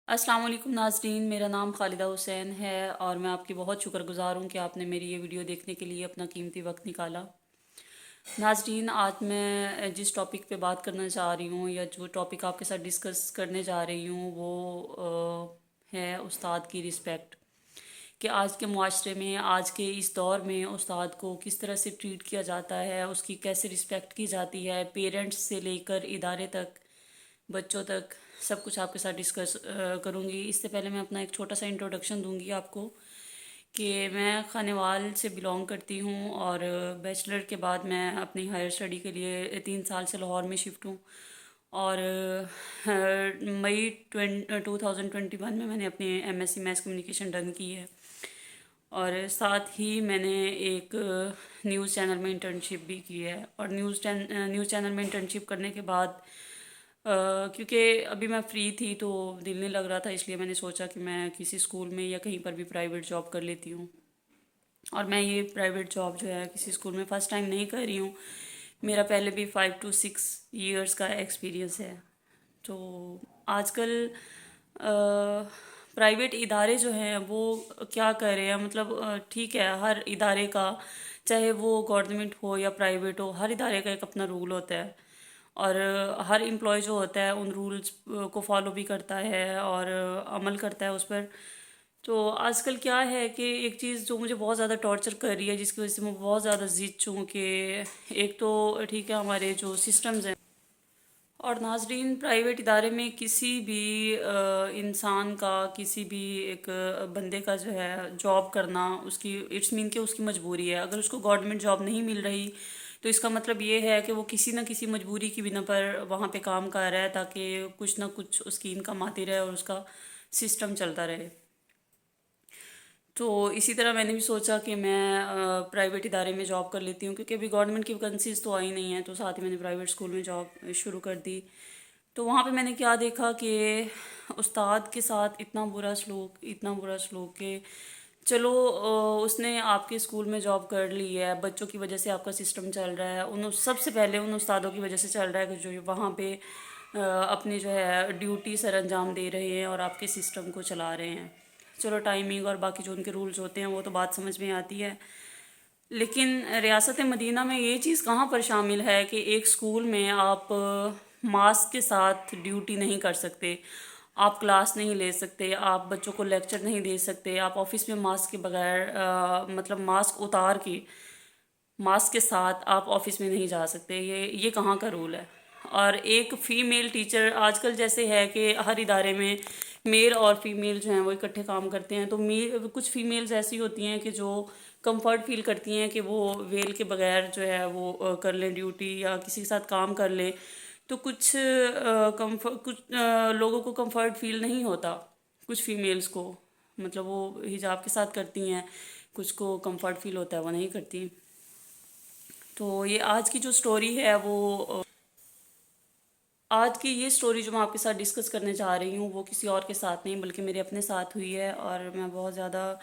السلام علیکم ناظرین، میرا نام خالدہ حسین ہے اور میں آپ کی بہت شکر گزار ہوں کہ آپ نے میری یہ ویڈیو دیکھنے کے لیے اپنا قیمتی وقت نکالا۔ ناظرین، آج میں جس ٹاپک پہ بات کرنا چاہ رہی ہوں یا جو ٹاپک آپ کے ساتھ ڈسکس کرنے جا رہی ہوں وہ ہے استاد کی رسپیکٹ، کہ آج کے معاشرے میں، آج کے اس دور میں استاد کو کس طرح سے ٹریٹ کیا جاتا ہے، اس کی کیسے رسپیکٹ کی جاتی ہے، پیرنٹس سے لے کر ادارے تک، بچوں تک، سب کچھ آپ کے ساتھ ڈسکس کروں گی۔ اس سے پہلے میں اپنا ایک چھوٹا سا انٹروڈکشن دوں گی آپ کو کہ میں خانوال سے بلونگ کرتی ہوں اور بیچلر کے بعد میں اپنی ہائر اسٹڈی کے لیے 3 سال سے لاہور میں شفٹ ہوں، اور مئی 2021 میں نے اپنی MSc میس کمیونیکیشن ڈن کی ہے، اور ساتھ ہی میں نے ایک نیوز چینل میں انٹرنشپ بھی کی ہے۔ اور نیوز چینل میں انٹرنشپ کرنے کے بعد کیونکہ ابھی میں فری تھی تو دل نہیں لگ رہا تھا، اس لیے میں نے سوچا کہ میں کسی اسکول میں یا کہیں پر بھی پرائیویٹ جاب کر لیتی ہوں۔ اور میں یہ پرائیویٹ جاب جو ہے کسی اسکول میں فرسٹ ٹائم نہیں کر رہی ہوں، میرا پہلے بھی 5 to 6 years کا ایکسپیرینس ہے۔ تو آج کل پرائیویٹ ادارے جو ہیں وہ کیا کر رہے ہیں، مطلب ٹھیک ہے، ہر ادارے کا، چاہے وہ گورنمنٹ ہو یا پرائیویٹ ہو، ہر ادارے کا ایک اپنا رول ہوتا ہے، اور ہر امپلائی جو ہوتا ہے ان رولز کو فالو بھی کرتا ہے اور عمل کرتا ہے اس پر۔ تو آج کل کیا ہے کہ ایک چیز جو مجھے بہت زیادہ ٹارچر کر رہی ہے، جس کی وجہ سے میں بہت زیادہ ضد چوں، کہ ایک تو ٹھیک ہے ہمارے جو سسٹمز ہیں، اور ناظرین، پرائیویٹ ادارے میں کسی بھی انسان کا، کسی بھی ایک بندے کا جو ہے جاب کرنا، اس کی اٹس مین کہ اس کی مجبوری ہے۔ اگر اس کو گورنمنٹ جاب نہیں مل رہی تو اس کا مطلب یہ ہے کہ وہ کسی نہ کسی مجبوری کی بنا پر وہاں پہ کام کر رہا ہے، تاکہ کچھ نہ کچھ اس کی انکم آتی رہے اور اس کا سسٹم چلتا رہے۔ تو اسی طرح میں نے بھی سوچا کہ میں پرائیویٹ ادارے میں جاب کر لیتی ہوں، کیونکہ ابھی گورنمنٹ کی ویکنسیز تو آئی نہیں ہیں، تو ساتھ ہی میں نے پرائیویٹ اسکول میں جاب شروع کر دی۔ تو وہاں پہ میں نے کیا دیکھا کہ استاد کے ساتھ اتنا برا سلوک کہ چلو اس نے آپ کے اسکول میں جاب کر لی ہے، بچوں کی وجہ سے آپ کا سسٹم چل رہا ہے، سب سے پہلے ان استادوں کی وجہ سے چل رہا ہے کہ جو وہاں پہ اپنی جو ہے ڈیوٹی سر انجام دے رہے ہیں اور آپ کے سسٹم کو چلا رہے ہیں۔ چلو ٹائمنگ اور باقی جو ان کے رولز ہوتے ہیں وہ تو بات سمجھ میں آتی ہے، لیکن ریاست مدینہ میں یہ چیز کہاں پر شامل ہے کہ ایک اسکول میں آپ ماسک کے ساتھ ڈیوٹی نہیں کر سکتے، آپ کلاس نہیں لے سکتے، آپ بچوں کو لیکچر نہیں دے سکتے، آپ آفس میں ماسک کے بغیر مطلب ماسک اتار کے، ماسک کے ساتھ آپ آفس میں نہیں جا سکتے، یہ کہاں کا رول ہے؟ اور ایک فیمیل ٹیچر آج کل جیسے ہے کہ ہر ادارے میں میل اور فیمیل جو ہیں وہ اکٹھے کام کرتے ہیں، تو کچھ فیمیلز ایسی ہوتی ہیں کہ جو کمفرٹ فیل کرتی ہیں کہ وہ ویل کے بغیر جو ہے وہ کر لیں ڈیوٹی یا کسی کے ساتھ کام کر لیں، تو کچھ لوگوں کو کمفرٹ فیل نہیں ہوتا، کچھ فیمیلز کو، مطلب وہ حجاب کے ساتھ کرتی ہیں، کچھ کو کمفرٹ فیل ہوتا ہے وہ نہیں کرتی۔ تو یہ آج کی یہ سٹوری جو میں آپ کے ساتھ ڈسکس کرنے جا رہی ہوں وہ کسی اور کے ساتھ نہیں بلکہ میرے اپنے ساتھ ہوئی ہے، اور میں بہت زیادہ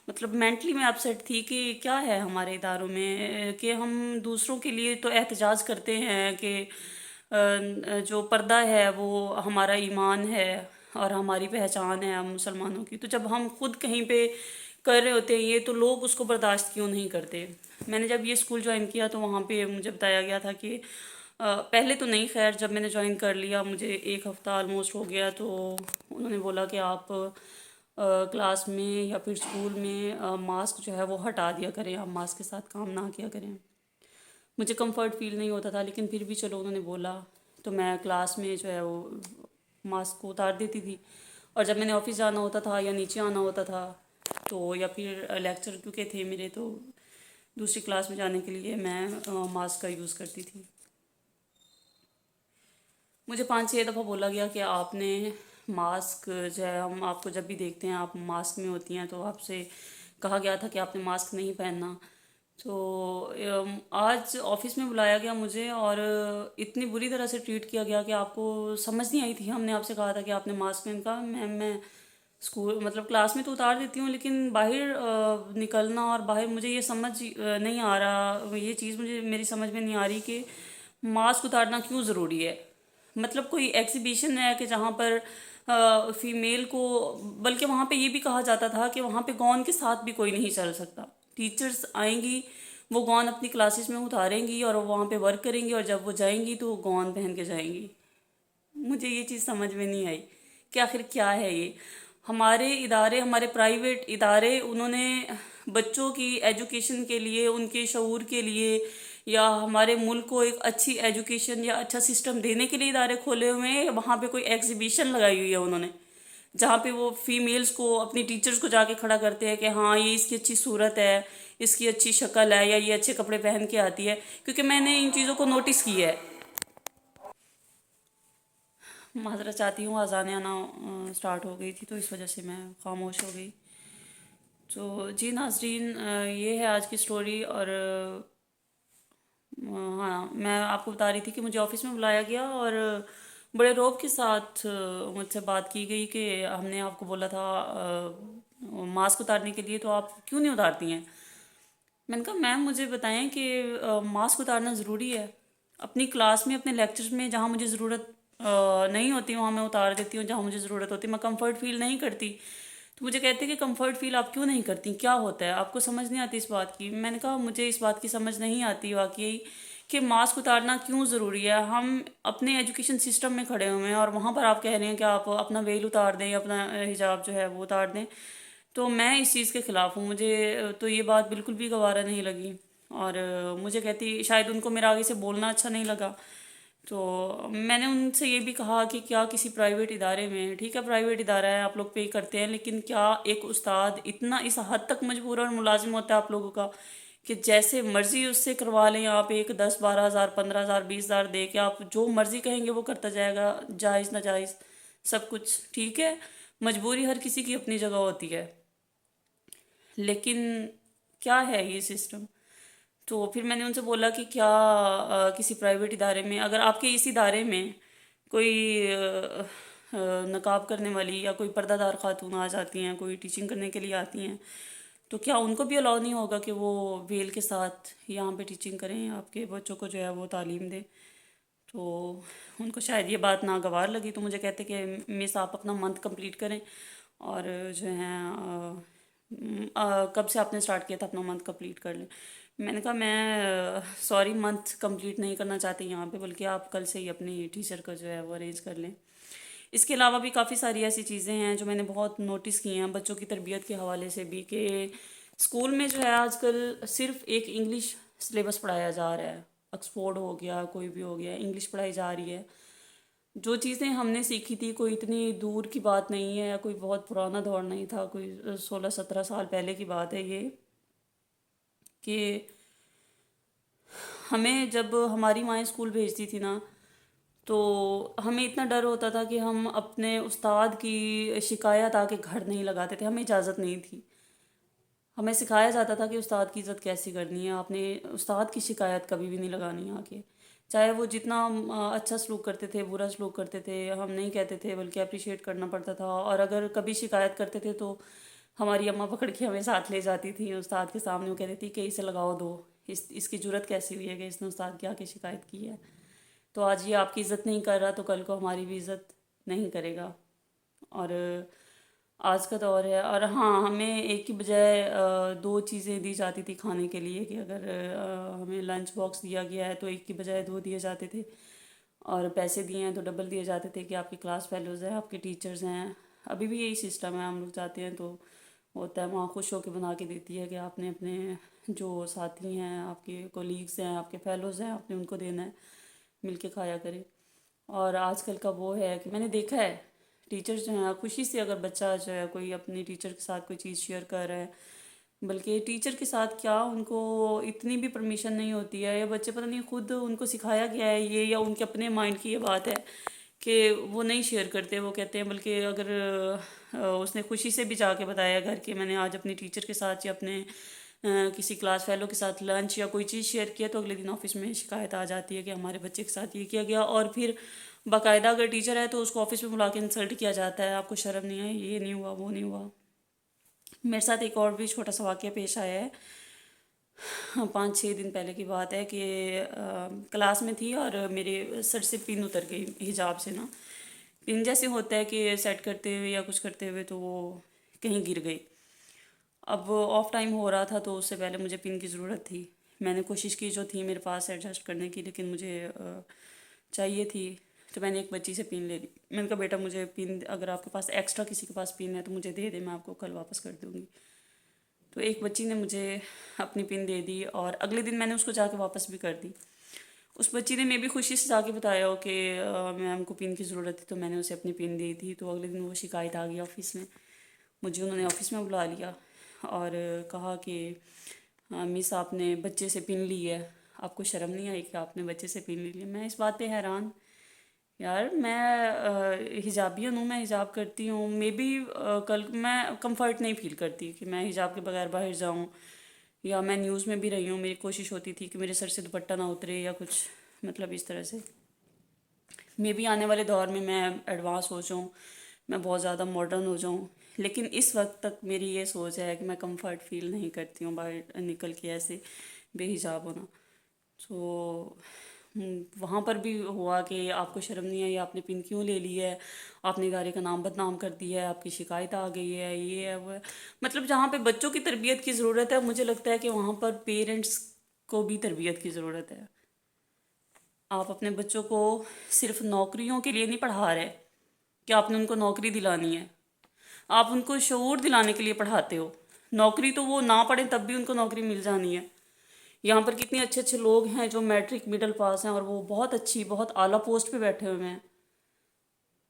مطلب مینٹلی میں اپسیٹ تھی کہ کیا ہے ہمارے اداروں میں کہ ہم دوسروں کے لیے تو احتجاج کرتے ہیں کہ جو پردہ ہے وہ ہمارا ایمان ہے اور ہماری پہچان ہے ہم مسلمانوں کی، تو جب ہم خود کہیں پہ کر رہے ہوتے ہیں یہ، تو لوگ اس کو برداشت کیوں نہیں کرتے؟ میں نے جب یہ اسکول جوائن کیا تو وہاں پہ مجھے بتایا گیا تھا کہ پہلے تو نہیں، خیر جب میں نے جوائن کر لیا، مجھے 1 ہفتہ آلموسٹ ہو گیا، تو انہوں نے بولا کہ آپ کلاس میں یا پھر اسکول میں ماسک جو ہے وہ ہٹا دیا کریں، آپ ماسک کے ساتھ کام نہ کیا کریں۔ مجھے کمفرٹ فیل نہیں ہوتا تھا، لیکن پھر بھی چلو انہوں نے بولا تو میں کلاس میں جو ہے وہ ماسک کو اتار دیتی تھی، اور جب میں نے آفس جانا ہوتا تھا یا نیچے آنا ہوتا تھا تو یا پھر لیکچر کیونکہ تھے میرے، تو دوسری کلاس میں جانے کے لیے میں ماسک کا یوز کرتی تھی۔ مجھے 5 6 دفعہ بولا گیا کہ آپ نے ماسک جو ہے، ہم آپ کو جب بھی دیکھتے ہیں آپ ماسک میں ہوتی ہیں، تو آپ سے کہا گیا تھا کہ آپ نے ماسک نہیں پہننا۔ تو آج آفس میں بلایا گیا مجھے اور اتنی بری طرح سے ٹریٹ کیا گیا کہ آپ کو سمجھ نہیں آئی تھی، ہم نے آپ سے کہا تھا کہ آپ نے ماسک پہن کا، میم میں اسکول مطلب کلاس میں تو اتار دیتی ہوں، لیکن باہر نکلنا اور باہر مجھے یہ سمجھ نہیں آ رہا، یہ چیز میری سمجھ میں نہیں آ رہی کہ ماسک اتارنا کیوں ضروری ہے۔ مطلب کوئی ایگزیبیشن ہے کہ جہاں پر فیمیل کو، بلکہ وہاں پہ یہ بھی کہا جاتا تھا کہ وہاں پہ گون کے ساتھ بھی کوئی نہیں چل سکتا. ٹیچرس آئیں گی، وہ گون اپنی کلاسز میں اتاریں گی اور وہاں پہ ورک کریں گی، اور جب وہ جائیں گی تو وہ گون پہن کے جائیں گی. مجھے یہ چیز سمجھ میں نہیں آئی کہ آخر کیا ہے یہ. ہمارے ادارے، ہمارے پرائیویٹ ادارے، انہوں نے بچوں کی ایجوکیشن کے لیے، ان کے شعور کے لیے، یا ہمارے ملک کو ایک اچھی ایجوکیشن یا اچھا سسٹم دینے کے لیے ادارے کھولے ہوئے ہیں. وہاں پہ کوئی ایگزیبیشن لگائی ہوئی ہے انہوں نے، جہاں پہ وہ فیمیلز کو، اپنی ٹیچرز کو جا کے کھڑا کرتے ہیں کہ ہاں یہ اس کی اچھی صورت ہے، اس کی اچھی شکل ہے، یا یہ اچھے کپڑے پہن کے آتی ہے. کیونکہ میں نے ان چیزوں کو نوٹس کیا ہے. معذرت چاہتی ہوں، اذان آنا اسٹارٹ ہو گئی تھی تو اس وجہ سے میں خاموش ہو گئی. تو جی ناظرین، یہ ہے آج کی سٹوری. اور ہاں، میں آپ کو بتا رہی تھی کہ مجھے آفس میں بلایا گیا اور بڑے روب کے ساتھ مجھ سے بات کی گئی کہ ہم نے آپ کو بولا تھا ماسک اتارنے کے لیے، تو آپ کیوں نہیں اتارتی ہیں؟ میں نے کہا میم مجھے بتائیں کہ ماسک اتارنا ضروری ہے. اپنی کلاس میں، اپنے لیکچرز میں جہاں مجھے ضرورت نہیں ہوتی وہاں میں اتار دیتی ہوں، جہاں مجھے ضرورت ہوتی میں کمفرٹ فیل نہیں کرتی. تو مجھے کہتے کہ کمفرٹ فیل آپ کیوں نہیں کرتی، کیا ہوتا ہے، آپ کو سمجھ نہیں آتی اس بات کی. میں نے کہا مجھے اس بات کی سمجھ نہیں آتی واقعی کہ ماسک اتارنا کیوں ضروری ہے. ہم اپنے ایجوکیشن سسٹم میں کھڑے ہوئے ہیں اور وہاں پر آپ کہہ رہے ہیں کہ آپ اپنا ویل اتار دیں، اپنا حجاب جو ہے وہ اتار دیں. تو میں اس چیز کے خلاف ہوں. مجھے تو یہ بات بالکل بھی گوارا نہیں لگی. اور مجھے کہتی، شاید ان کو میرا آگے سے بولنا اچھا نہیں لگا. تو میں نے ان سے یہ بھی کہا کہ کیا کسی پرائیویٹ ادارے میں، ٹھیک ہے پرائیویٹ ادارہ ہے، آپ لوگ پے کرتے ہیں، لیکن کیا ایک استاد اتنا اس حد تک مجبور اور ملازم ہوتا ہے آپ لوگوں کا کہ جیسے مرضی اس سے کروا لیں آپ، ایک 10-12 ہزار 15 ہزار 20 ہزار دے کے آپ جو مرضی کہیں گے وہ کرتا جائے گا، جائز ناجائز سب کچھ ٹھیک ہے. مجبوری ہر کسی کی اپنی جگہ ہوتی ہے، لیکن کیا ہے یہ سسٹم؟ تو پھر میں نے ان سے بولا کہ کیا کسی پرائیویٹ ادارے میں، اگر آپ کے اس ادارے میں کوئی نقاب کرنے والی یا کوئی پردہ دار خاتون آ جاتی ہیں، کوئی ٹیچنگ کرنے کے لیے آتی ہیں، تو کیا ان کو بھی الاؤ نہیں ہوگا کہ وہ ویل کے ساتھ یہاں پہ ٹیچنگ کریں، آپ کے بچوں کو جو ہے وہ تعلیم دیں؟ تو ان کو شاید یہ بات ناگوار لگی، تو مجھے کہتے کہ مس آپ اپنا منتھ کمپلیٹ کریں، اور جو ہیں کب سے آپ نے اسٹارٹ کیا تھا اپنا منتھ کمپلیٹ کر لیں. میں نے کہا میں سوری منتھ کمپلیٹ نہیں کرنا چاہتی یہاں پہ، بلکہ آپ کل سے ہی اپنی ٹیچر کا جو ہے وہ ارینج کر لیں. اس کے علاوہ بھی کافی ساری ایسی چیزیں ہیں جو میں نے بہت نوٹس کی ہیں بچوں کی تربیت کے حوالے سے بھی، کہ اسکول میں جو ہے آج کل صرف ایک انگلش سلیبس پڑھایا جا رہا ہے. آکسفورڈ ہو گیا، کوئی بھی ہو گیا، انگلش پڑھائی جا رہی ہے. جو چیزیں ہم نے سیکھی تھی کوئی اتنی دور کی بات نہیں ہے، کوئی بہت پرانا دور نہیں تھا، کوئی 16-17 سال پہلے کی بات ہے یہ، کہ ہمیں جب ہماری مائیں اسکول بھیجتی تھی نا، تو ہمیں اتنا ڈر ہوتا تھا کہ ہم اپنے استاد کی شکایت آ کے گھر نہیں لگاتے تھے، ہمیں اجازت نہیں تھی. ہمیں سکھایا جاتا تھا کہ استاد کی عزت کیسی کرنی ہے، آپ نے استاد کی شکایت کبھی بھی نہیں لگانی آ کے، چاہے وہ جتنا اچھا سلوک کرتے تھے، برا سلوک کرتے تھے، ہم نہیں کہتے تھے بلکہ اپریشیٹ کرنا پڑتا تھا. اور اگر کبھی شکایت کرتے تھے تو ہماری اماں پکڑ کے ہمیں ساتھ لے جاتی تھی استاد کے سامنے، وہ کہتی تھی کہ اسے لگاؤ دو، اس کی جرت کیسی ہوئی ہے کہ اس نے استاد کی آ کے شکایت کی ہے. تو آج یہ آپ کی عزت نہیں کر رہا تو کل کو ہماری بھی عزت نہیں کرے گا. اور آج کا دور ہے. اور ہاں، ہمیں ایک کی بجائے دو چیزیں دی جاتی تھی کھانے کے لیے، کہ اگر ہمیں لنچ باکس دیا گیا ہے تو ایک کی بجائے دو دیے جاتے تھے، اور پیسے دیے ہیں تو ڈبل دیے جاتے تھے کہ آپ کی کلاس فیلوز ہیں، آپ کے ٹیچرز ہیں. ابھی بھی یہی سسٹم ہے، ہم لوگ جاتے ہیں تو ہوتا ہے وہاں خوش ہو کے بنا کے دیتی ہے کہ آپ نے اپنے جو ساتھی ہیں، آپ کے کولیگز ہیں، آپ کے فیلوز ہیں، آپ نے ان کو دینا ہے، مل کے کھایا کرے. اور آج کل کا وہ ہے کہ میں نے دیکھا ہے ٹیچرز جو ہیں خوشی سے، اگر بچہ جو ہے کوئی اپنی ٹیچر کے ساتھ کوئی چیز شیئر کر رہا ہے، بلکہ ٹیچر کے ساتھ کیا ان کو اتنی بھی پرمیشن نہیں ہوتی ہے، یا بچے پتہ نہیں خود ان کو سکھایا گیا ہے یہ، یا ان کے اپنے مائنڈ کی یہ بات ہے کہ وہ نہیں شیئر کرتے. وہ کہتے ہیں بلکہ اگر اس نے خوشی سے بھی جا کے بتایا گھر کہ میں نے آج اپنی ٹیچر کے ساتھ یا اپنے کسی کلاس فیلو کے ساتھ لنچ یا کوئی چیز شیئر کیا، تو اگلے دن آفس میں شکایت آ جاتی ہے کہ ہمارے بچے کے ساتھ یہ کیا گیا. اور پھر باقاعدہ اگر ٹیچر ہے تو اس کو آفس میں بلا کے انسلٹ کیا جاتا ہے، آپ کو شرم نہیں ہے، یہ نہیں ہوا، وہ نہیں ہوا. میرے ساتھ ایک اور بھی چھوٹا سا واقعہ پیش آیا ہے. 5-6 دن پہلے کی بات ہے کہ کلاس میں تھی اور میرے سر سے پن اتر گئی حجاب سے نا. پن جیسے ہوتا ہے کہ سیٹ کرتے ہوئے یا کچھ کرتے ہوئے تو وہ کہیں گر گئی. اب آف ٹائم ہو رہا تھا تو اس سے پہلے مجھے پن کی ضرورت تھی. میں نے کوشش کی جو تھی میرے پاس ایڈجسٹ کرنے کی، لیکن مجھے چاہیے تھی. تو میں نے ایک بچی سے پن لے لی. میں نے کہا بیٹا مجھے پن اگر آپ کے پاس ایکسٹرا کسی کے پاس پن ہے تو مجھے دے دے، میں آپ کو کل واپس کر دوں گی. تو ایک بچی نے مجھے اپنی پن دے دی اور اگلے دن میں نے اس کو جا کے واپس بھی کر دی. اس بچی نے میں بھی خوشی سے جا کے بتایا ہو کہ میم کو پن کی ضرورت تھی، تو میں نے اسے اپنی پن دی تھی. تو اگلے دن وہ شکایت آ گئی آفس میں. مجھے انہوں نے آفس میں بلا لیا اور کہا کہ مس آپ نے بچے سے پن لی ہے، آپ کو شرم نہیں آئی کہ آپ نے بچے سے پن لی ہے؟ میں اس بات پہ حیران. یار میں حجابین ہوں، میں حجاب کرتی ہوں. مے بی کل میں کمفرٹ نہیں فیل کرتی کہ میں حجاب کے بغیر باہر جاؤں، یا میں نیوز میں بھی رہی ہوں، میری کوشش ہوتی تھی کہ میرے سر سے دوپٹہ نہ اترے یا کچھ مطلب اس طرح سے. مے بی آنے والے دور میں ایڈوانس ہو جاؤں، میں بہت زیادہ ماڈرن ہو جاؤں، لیکن اس وقت تک میری یہ سوچ ہے کہ میں کمفرٹ فیل نہیں کرتی ہوں باہر نکل کے ایسے بے حجاب ہونا. تو وہاں پر بھی ہوا کہ آپ کو شرم نہیں آئی، آپ نے پن کیوں لے لی ہے، آپ نے ادارے کا نام بدنام کر دیا ہے، آپ کی شکایت آ گئی ہے، یہ ہے وہ ہے. مطلب جہاں پہ بچوں کی تربیت کی ضرورت ہے، مجھے لگتا ہے کہ وہاں پر پیرنٹس کو بھی تربیت کی ضرورت ہے. آپ اپنے بچوں کو صرف نوکریوں کے لیے نہیں پڑھا رہے کہ آپ نے ان کو نوکری دلانی ہے، آپ ان کو شعور دلانے کے لیے پڑھاتے ہو. نوکری تو وہ نہ پڑھیں تب بھی ان کو نوکری مل جانی ہے. یہاں پر کتنے اچھے اچھے لوگ ہیں جو میٹرک مڈل پاس ہیں اور وہ بہت اچھی بہت اعلیٰ پوسٹ پہ بیٹھے ہوئے ہیں،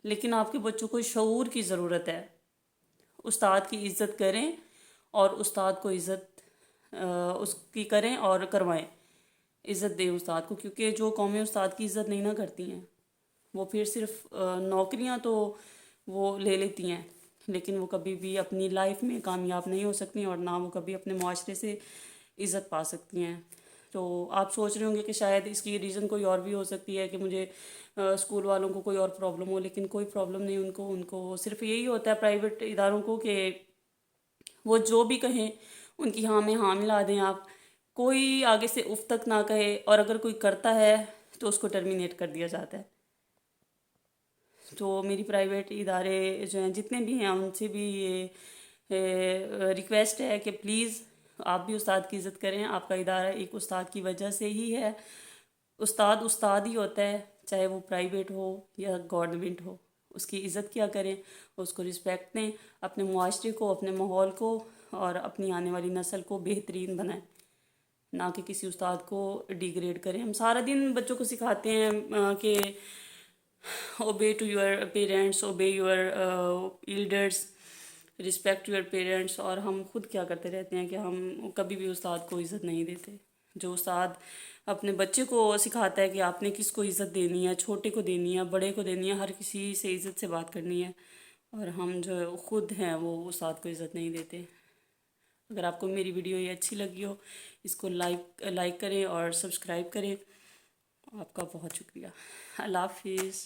لیکن آپ کے بچوں کو شعور کی ضرورت ہے. استاد کی عزت کریں اور استاد کو عزت اس کی کریں اور کروائیں، عزت دیں استاد کو. کیونکہ جو قومیں استاد کی عزت نہیں نہ کرتی ہیں وہ پھر صرف نوکریاں تو وہ لے لیتی ہیں، لیکن وہ کبھی بھی اپنی لائف میں کامیاب نہیں ہو سکتی اور نہ وہ کبھی اپنے معاشرے سے عزت پا سکتی ہیں. تو آپ سوچ رہے ہوں گے کہ شاید اس کی ریزن کوئی اور بھی ہو سکتی ہے کہ مجھے اسکول والوں کو کوئی اور پرابلم ہو، لیکن کوئی پرابلم نہیں. ان کو صرف یہی ہوتا ہے پرائیویٹ اداروں کو کہ وہ جو بھی کہیں ان کی ہاں میں ہاں ملا دیں. آپ کوئی آگے سے اف تک نہ کہے، اور اگر کوئی کرتا ہے تو اس کو ٹرمینیٹ کر دیا جاتا ہے. تو میری پرائیویٹ ادارے جو ہیں جتنے بھی ہیں ان سے بھی یہ ریکویسٹ ہے کہ پلیز آپ بھی استاد کی عزت کریں. آپ کا ادارہ ایک استاد کی وجہ سے ہی ہے. استاد استاد ہی ہوتا ہے، چاہے وہ پرائیویٹ ہو یا گورنمنٹ ہو. اس کی عزت کیا کریں، اس کو رسپیکٹ دیں، اپنے معاشرے کو، اپنے ماحول کو اور اپنی آنے والی نسل کو بہترین بنائیں، نہ کہ کسی استاد کو ڈیگریڈ کریں. ہم سارا دن بچوں کو سکھاتے ہیں کہ obey to your parents, obey your elders, respect your parents، اور ہم خود کیا کرتے رہتے ہیں کہ ہم کبھی بھی استاد کو عزت نہیں دیتے. جو استاد اپنے بچے کو سکھاتا ہے کہ آپ نے کس کو عزت دینی ہے، چھوٹے کو دینی ہے، بڑے کو دینی ہے، ہر کسی سے عزت سے بات کرنی ہے، اور ہم جو خود ہیں وہ استاد کو عزت نہیں دیتے. اگر آپ کو میری ویڈیو یہ اچھی لگی ہو، اس کو لائک کریں اور سبسکرائب کریں. آپ کا بہت شکریہ. اللہ حافظ.